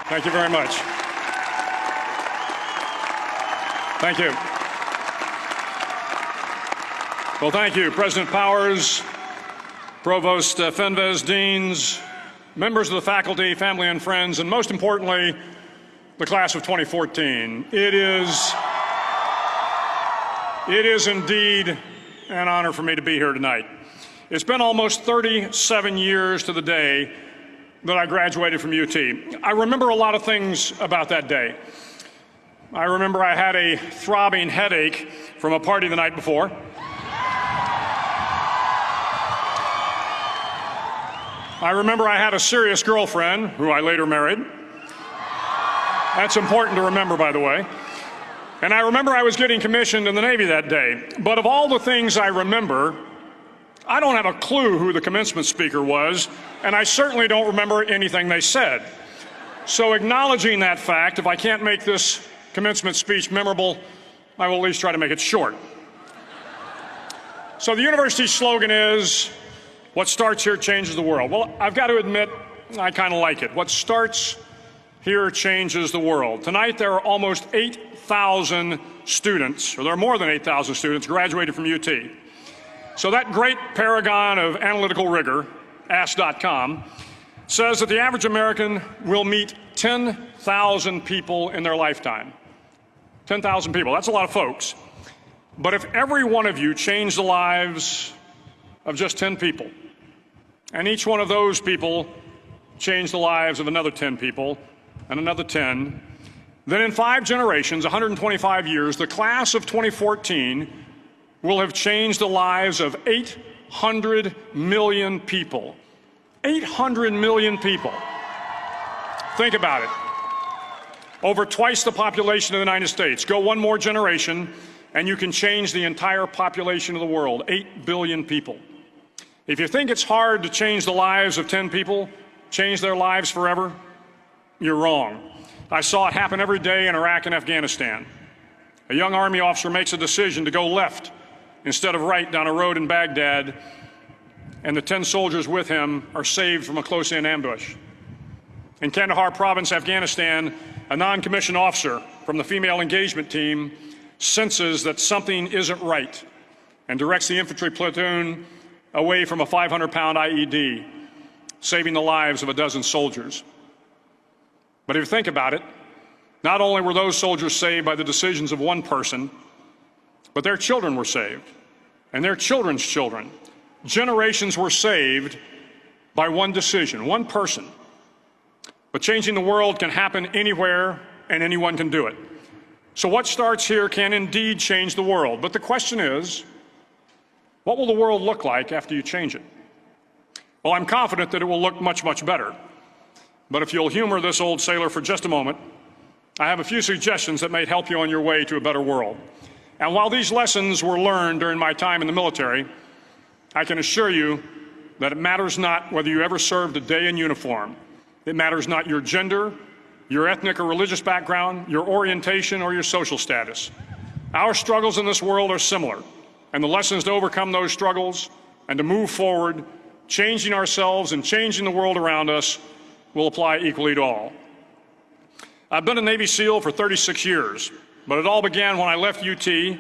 Thank you very much. Thank you. Well, thank you, President Powers, Provost Fenves, deans, members of the faculty, family and friends, and most importantly, the class of 2014. It is indeed an honor for me to be here tonight. It's been almost 37 years to the day that I graduated from UT. I remember a lot of things about that day. I remember I had a throbbing headache from a party the night before. I remember I had a serious girlfriend, who I later married. That's important to remember, by the way. And I remember I was getting commissioned in the Navy that day. But of all the things I remember, I don't have a clue who the commencement speaker was, and I certainly don't remember anything they said. So acknowledging that fact, if I can't make this commencement speech memorable, I will at least try to make it short. So the university's slogan is, what starts here changes the world. Well, I've got to admit, I kind of like it. What starts here changes the world. Tonight, there are almost 8,000 students, or there are more than 8,000 students graduated from UT. So that great paragon of analytical rigor, Ask.com, says that the average American will meet 10,000 people in their lifetime. 10,000 people, that's a lot of folks. But if every one of you changed the lives of just 10 people, and each one of those people changed the lives of another 10 people, and another 10, then in 5 generations, 125 years, the class of 2014 will have changed the lives of 800 million people. 800 million people. Think about it. Over twice the population of the United States. Go one more generation, and you can change the entire population of the world, 8 billion people. If you think it's hard to change the lives of 10 people, change their lives forever, you're wrong. I saw it happen every day in Iraq and Afghanistan. A young Army officer makes a decision to go left instead of right down a road in Baghdad, and the 10 soldiers with him are saved from a close-in ambush. In Kandahar province, Afghanistan, a non-commissioned officer from the female engagement team senses that something isn't right and directs the infantry platoon away from a 500-pound IED, saving the lives of a dozen soldiers. But if you think about it, not only were those soldiers saved by the decisions of one person, but their children were saved, and their children's children. Generations were saved by one decision, one person. But changing the world can happen anywhere, and anyone can do it. So what starts here can indeed change the world. But the question is, what will the world look like after you change it? Well, I'm confident that it will look much, much better. But if you'll humor this old sailor for just a moment, I have a few suggestions that may help you on your way to a better world. And while these lessons were learned during my time in the military, I can assure you that it matters not whether you ever served a day in uniform. It matters not your gender, your ethnic or religious background, your orientation, or your social status. Our struggles in this world are similar, and the lessons to overcome those struggles and to move forward, changing ourselves and changing the world around us, will apply equally to all. I've been a Navy SEAL for 36 years, but it all began when I left UT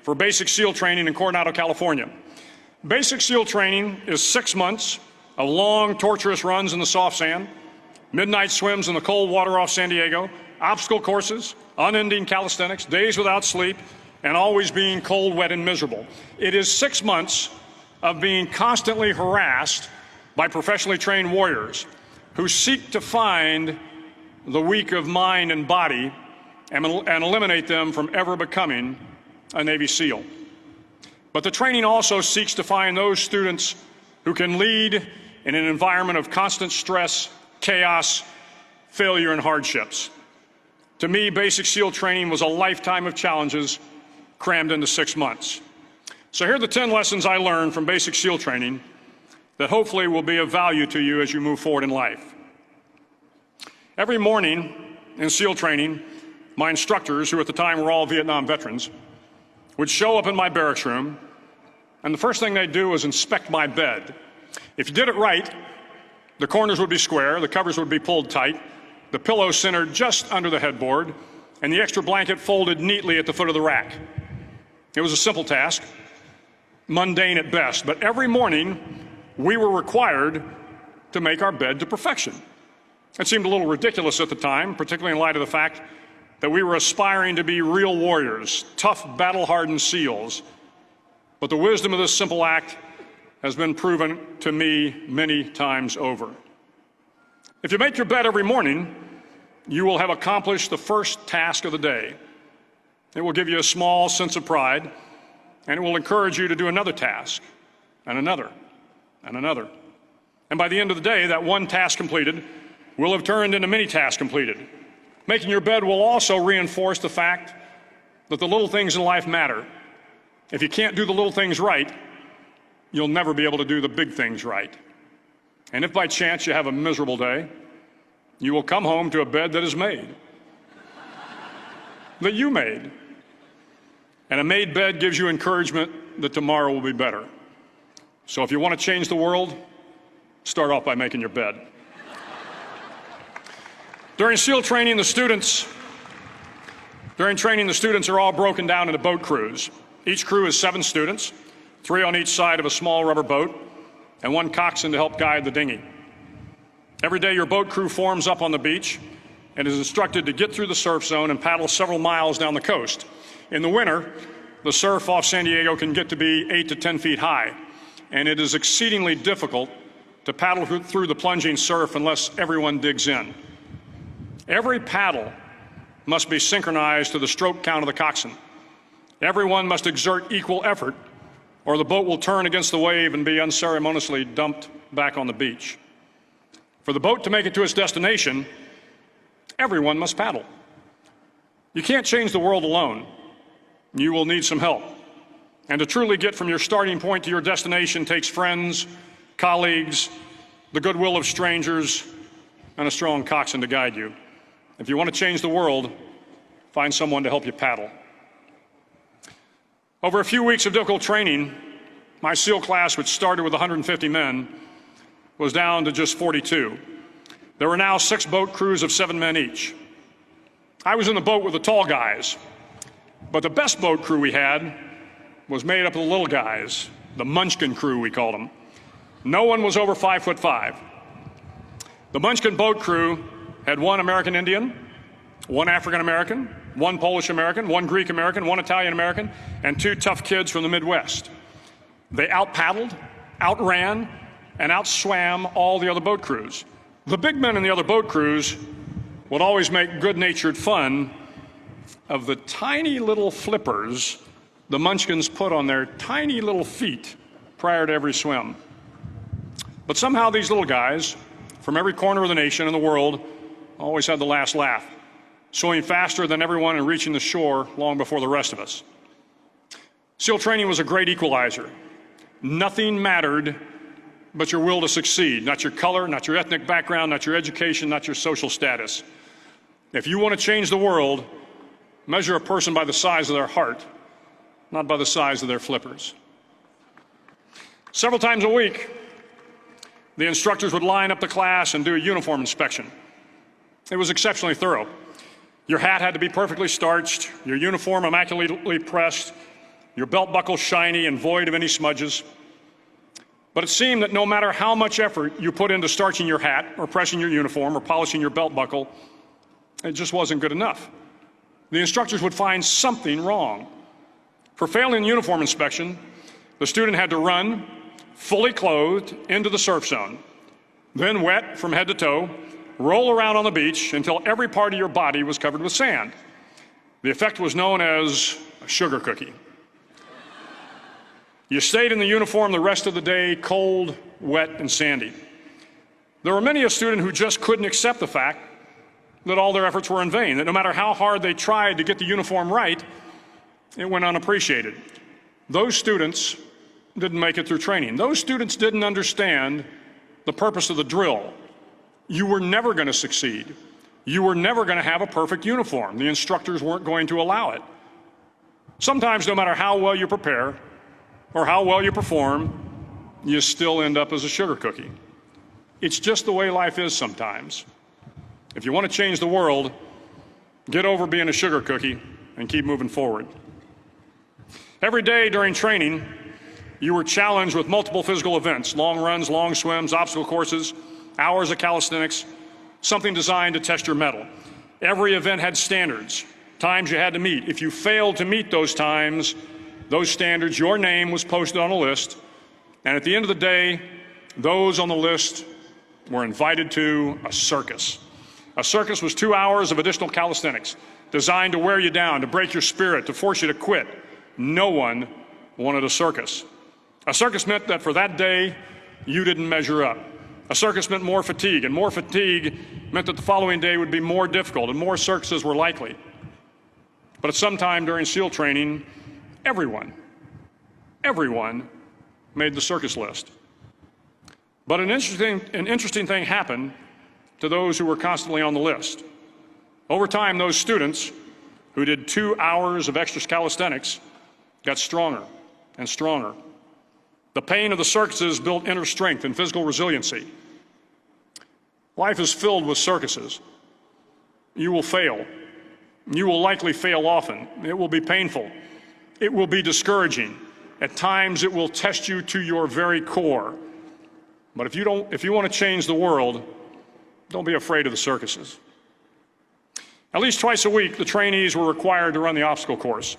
for basic SEAL training in Coronado, California. Basic SEAL training is 6 months of long, torturous runs in the soft sand, midnight swims in the cold water off San Diego, obstacle courses, unending calisthenics, days without sleep, and always being cold, wet, and miserable. It is 6 months of being constantly harassed by professionally trained warriors who seek to find the weak of mind and body and eliminate them from ever becoming a Navy SEAL. But the training also seeks to find those students who can lead in an environment of constant stress, chaos, failure, and hardships. To me, basic SEAL training was a lifetime of challenges crammed into 6 months. So here are the 10 lessons I learned from basic SEAL training that hopefully will be of value to you as you move forward in life. Every morning in SEAL training, my instructors, who at the time were all Vietnam veterans, would show up in my barracks room, and the first thing they'd do was inspect my bed. If you did it right, the corners would be square, the covers would be pulled tight, the pillow centered just under the headboard, and the extra blanket folded neatly at the foot of the rack. It was a simple task, mundane at best, but every morning we were required to make our bed to perfection. It seemed a little ridiculous at the time, particularly in light of the fact that we were aspiring to be real warriors, tough, battle-hardened SEALs. But the wisdom of this simple act has been proven to me many times over. If you make your bed every morning, you will have accomplished the first task of the day. It will give you a small sense of pride, and it will encourage you to do another task, and another, and another. And by the end of the day, that one task completed will have turned into many tasks completed. Making your bed will also reinforce the fact that the little things in life matter. If you can't do the little things right, you'll never be able to do the big things right. And if by chance you have a miserable day, you will come home to a bed that is made, that you made. And a made bed gives you encouragement that tomorrow will be better. So if you want to change the world, start off by making your bed. During SEAL training, the students are all broken down into boat crews. Each crew is 7 students, 3 on each side of a small rubber boat, and 1 coxswain to help guide the dinghy. Every day your boat crew forms up on the beach and is instructed to get through the surf zone and paddle several miles down the coast. In the winter, the surf off San Diego can get to be 8 to 10 feet high, and it is exceedingly difficult to paddle through the plunging surf unless everyone digs in. Every paddle must be synchronized to the stroke count of the coxswain. Everyone must exert equal effort, or the boat will turn against the wave and be unceremoniously dumped back on the beach. For the boat to make it to its destination, everyone must paddle. You can't change the world alone. You will need some help. And to truly get from your starting point to your destination takes friends, colleagues, the goodwill of strangers, and a strong coxswain to guide you. If you want to change the world, find someone to help you paddle. Over a few weeks of difficult training, my SEAL class, which started with 150 men, was down to just 42. There were now 6 boat crews of 7 men each. I was in the boat with the tall guys, but the best boat crew we had was made up of the little guys, the Munchkin crew, we called them. No one was over 5'5". The Munchkin boat crew had 1 American Indian, 1 African American, 1 Polish American, 1 Greek American, 1 Italian American, and 2 tough kids from the Midwest. They out-paddled, outran, and outswam all the other boat crews. The big men in the other boat crews would always make good-natured fun of the tiny little flippers the Munchkins put on their tiny little feet prior to every swim. But somehow these little guys from every corner of the nation and the world always had the last laugh, swimming faster than everyone and reaching the shore long before the rest of us. SEAL training was a great equalizer. Nothing mattered but your will to succeed, not your color, not your ethnic background, not your education, not your social status. If you want to change the world, measure a person by the size of their heart, not by the size of their flippers. Several times a week, the instructors would line up the class and do a uniform inspection. It was exceptionally thorough. Your hat had to be perfectly starched, your uniform immaculately pressed, your belt buckle shiny and void of any smudges. But it seemed that no matter how much effort you put into starching your hat or pressing your uniform or polishing your belt buckle, it just wasn't good enough. The instructors would find something wrong. For failing the uniform inspection, the student had to run, fully clothed, into the surf zone, then wet from head to toe, roll around on the beach until every part of your body was covered with sand. The effect was known as a sugar cookie. You stayed in the uniform the rest of the day, cold, wet, and sandy. There were many a student who just couldn't accept the fact that all their efforts were in vain, that no matter how hard they tried to get the uniform right, it went unappreciated. Those students didn't make it through training. Those students didn't understand the purpose of the drill. You were never going to succeed. You were never going to have a perfect uniform. The instructors weren't going to allow it. Sometimes, no matter how well you prepare or how well you perform, you still end up as a sugar cookie. It's just the way life is sometimes. If you want to change the world, get over being a sugar cookie and keep moving forward. Every day during training, you were challenged with multiple physical events: long runs, long swims, obstacle courses, hours of calisthenics, something designed to test your mettle. Every event had standards, times you had to meet. If you failed to meet those times, those standards, your name was posted on a list, and at the end of the day, those on the list were invited to a circus. A circus was 2 hours of additional calisthenics, designed to wear you down, to break your spirit, to force you to quit. No one wanted a circus. A circus meant that for that day, you didn't measure up. A circus meant more fatigue, and more fatigue meant that the following day would be more difficult, and more circuses were likely. But at some time during SEAL training, everyone made the circus list. But an interesting thing happened to those who were constantly on the list. Over time, those students who did 2 hours of extra calisthenics got stronger and stronger. The pain of the circuses built inner strength and physical resiliency. Life is filled with circuses. You will fail. You will likely fail often. It will be painful. It will be discouraging. At times, it will test you to your very core. But if you want to change the world, don't be afraid of the circuses. At least twice a week, the trainees were required to run the obstacle course.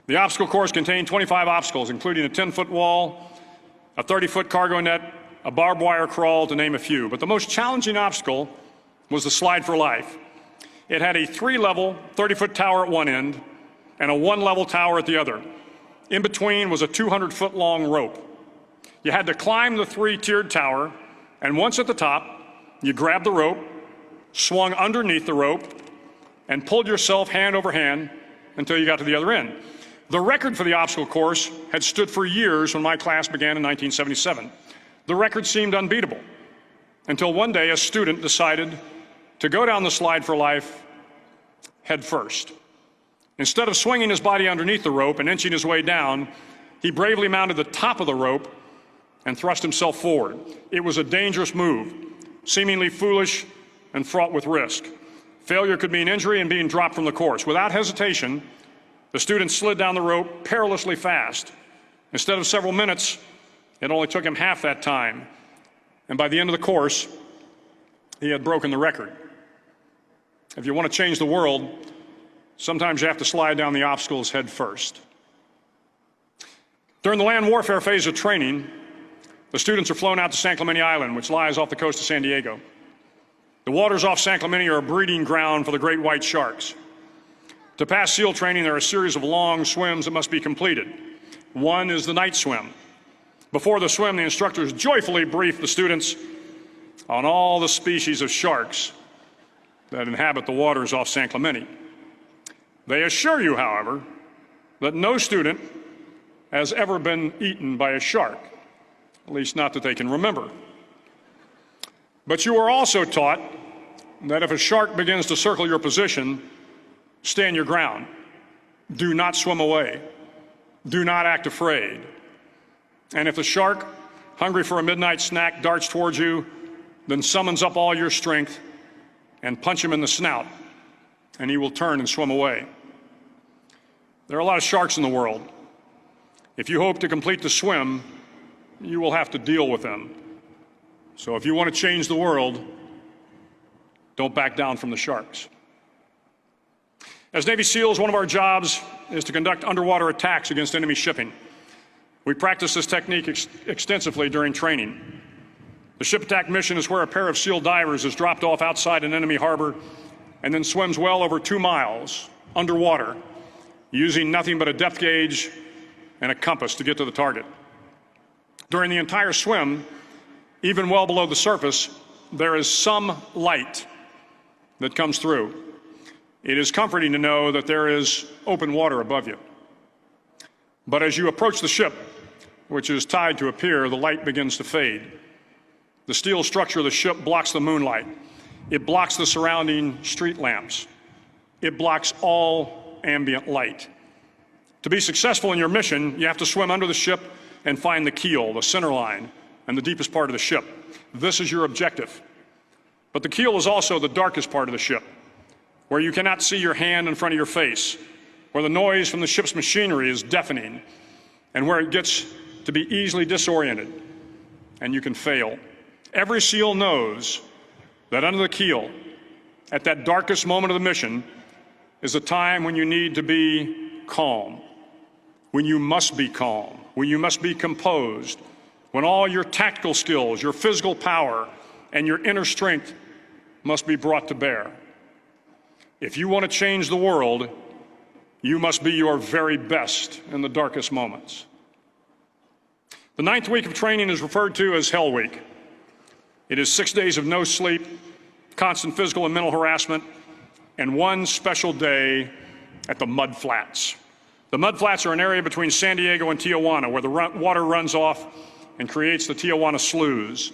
The obstacle course contained 25 obstacles, including a 10-foot wall, a 30-foot cargo net, a barbed wire crawl, to name a few. But the most challenging obstacle was the slide for life. It had a 3-level, 30-foot tower at one end and a 1-level tower at the other. In between was a 200-foot-long rope. You had to climb the 3-tiered tower, and once at the top, you grabbed the rope, swung underneath the rope, and pulled yourself hand over hand until you got to the other end. The record for the obstacle course had stood for years when my class began in 1977. The record seemed unbeatable until one day a student decided to go down the slide for life head first. Instead of swinging his body underneath the rope and inching his way down, he bravely mounted the top of the rope and thrust himself forward. It was a dangerous move, seemingly foolish and fraught with risk. Failure could mean injury and being dropped from the course. Without hesitation, the student slid down the rope perilously fast. Instead of several minutes, it only took him half that time. And by the end of the course, he had broken the record. If you want to change the world, sometimes you have to slide down the obstacles head first. During the land warfare phase of training, the students are flown out to San Clemente Island, which lies off the coast of San Diego. The waters off San Clemente are a breeding ground for the great white sharks. To pass SEAL training, there are a series of long swims that must be completed. One is the night swim. Before the swim, the instructors joyfully brief the students on all the species of sharks that inhabit the waters off San Clemente. They assure you, however, that no student has ever been eaten by a shark, at least not that they can remember. But you are also taught that if a shark begins to circle your position, stand your ground. Do not swim away. Do not act afraid. And if the shark, hungry for a midnight snack, darts towards you, then summons up all your strength and punch him in the snout, and he will turn and swim away. There are a lot of sharks in the world. If you hope to complete the swim, you will have to deal with them. So if you want to change the world, don't back down from the sharks. As Navy SEALs, one of our jobs is to conduct underwater attacks against enemy shipping. We practice this technique extensively during training. The ship attack mission is where a pair of SEAL divers is dropped off outside an enemy harbor and then swims well over 2 miles underwater, using nothing but a depth gauge and a compass to get to the target. During the entire swim, even well below the surface, there is some light that comes through. It is comforting to know that there is open water above you. But as you approach the ship, which is tied to a pier, the light begins to fade. The steel structure of the ship blocks the moonlight. It blocks the surrounding street lamps. It blocks all ambient light. To be successful in your mission, you have to swim under the ship and find the keel, the center line, and the deepest part of the ship. This is your objective. But the keel is also the darkest part of the ship, where you cannot see your hand in front of your face, where the noise from the ship's machinery is deafening, and where it gets to be easily disoriented, and you can fail. Every SEAL knows that under the keel, at that darkest moment of the mission, is a time when you need to be calm, when you must be calm, when you must be composed, when all your tactical skills, your physical power, and your inner strength must be brought to bear. If you want to change the world, you must be your very best in the darkest moments. The 9th week of training is referred to as Hell Week. It is 6 days of no sleep, constant physical and mental harassment, and one special day at the Mud Flats. The Mud Flats are an area between San Diego and Tijuana where the water runs off and creates the Tijuana Sloughs,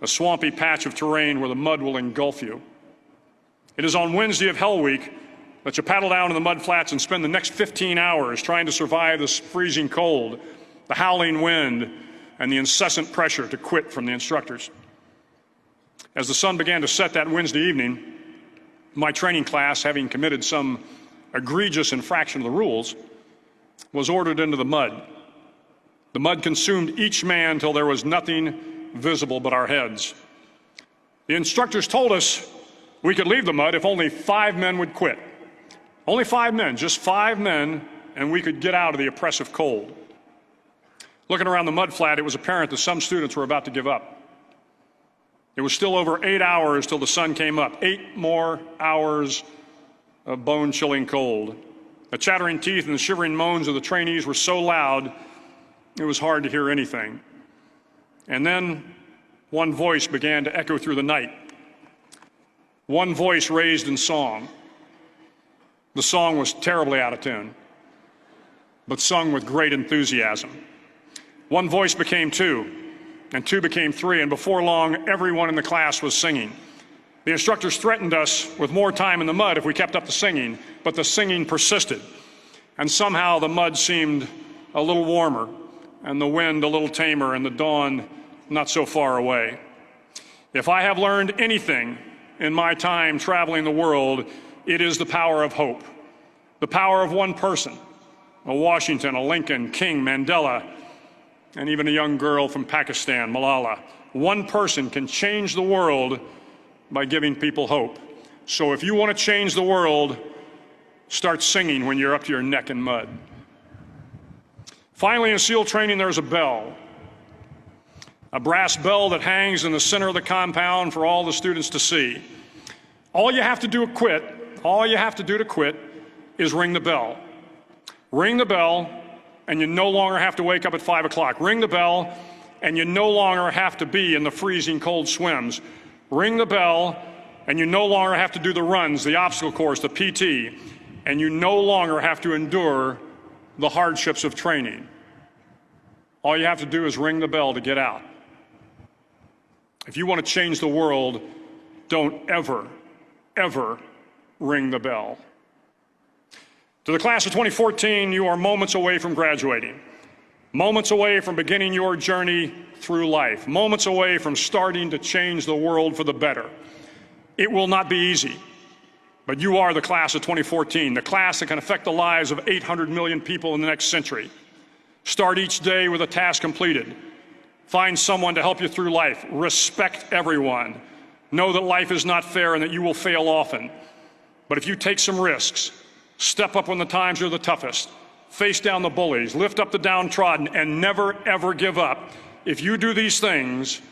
a swampy patch of terrain where the mud will engulf you. It is on Wednesday of Hell Week that you paddle down to the mud flats and spend the next 15 hours trying to survive this freezing cold, the howling wind, and the incessant pressure to quit from the instructors. As the sun began to set that Wednesday evening, my training class, having committed some egregious infraction of the rules, was ordered into the mud. The mud consumed each man till there was nothing visible but our heads. The instructors told us we could leave the mud if only 5 men would quit. Only 5 men, just 5 men, and we could get out of the oppressive cold. Looking around the mud flat, it was apparent that some students were about to give up. It was still over 8 hours till the sun came up. 8 more hours of bone-chilling cold. The chattering teeth and the shivering moans of the trainees were so loud, it was hard to hear anything. And then one voice began to echo through the night. One voice raised in song. The song was terribly out of tune, but sung with great enthusiasm. One voice became 2, and 2 became 3, and before long, everyone in the class was singing. The instructors threatened us with more time in the mud if we kept up the singing, but the singing persisted. And somehow the mud seemed a little warmer, and the wind a little tamer, and the dawn not so far away. If I have learned anything in my time traveling the world, it is the power of hope. The power of one person, a Washington, a Lincoln, King, Mandela, and even a young girl from Pakistan, Malala. One person can change the world by giving people hope. So if you want to change the world, start singing when you're up to your neck in mud. Finally, in SEAL training, there's a bell. A brass bell that hangs in the center of the compound for all the students to see. All you have to do to quit is ring the bell. Ring the bell, and you no longer have to wake up at 5 o'clock. Ring the bell, and you no longer have to be in the freezing cold swims. Ring the bell, and you no longer have to do the runs, the obstacle course, the PT, and you no longer have to endure the hardships of training. All you have to do is ring the bell to get out. If you want to change the world, don't ever, ever ring the bell. To the class of 2014, you are moments away from graduating, moments away from beginning your journey through life, moments away from starting to change the world for the better. It will not be easy, but you are the class of 2014, the class that can affect the lives of 800 million people in the next century. Start each day with a task completed. Find someone to help you through life. Respect everyone. Know that life is not fair and that you will fail often. But if you take some risks, step up when the times are the toughest, face down the bullies, lift up the downtrodden, and never, ever give up. If you do these things,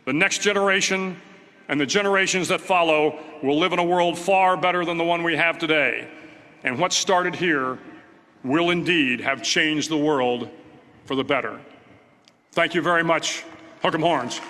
the next generation and the generations that follow will live in a world far better than the one we have today. And what started here will indeed have changed the world for the better. Thank you very much. Hook 'em horns.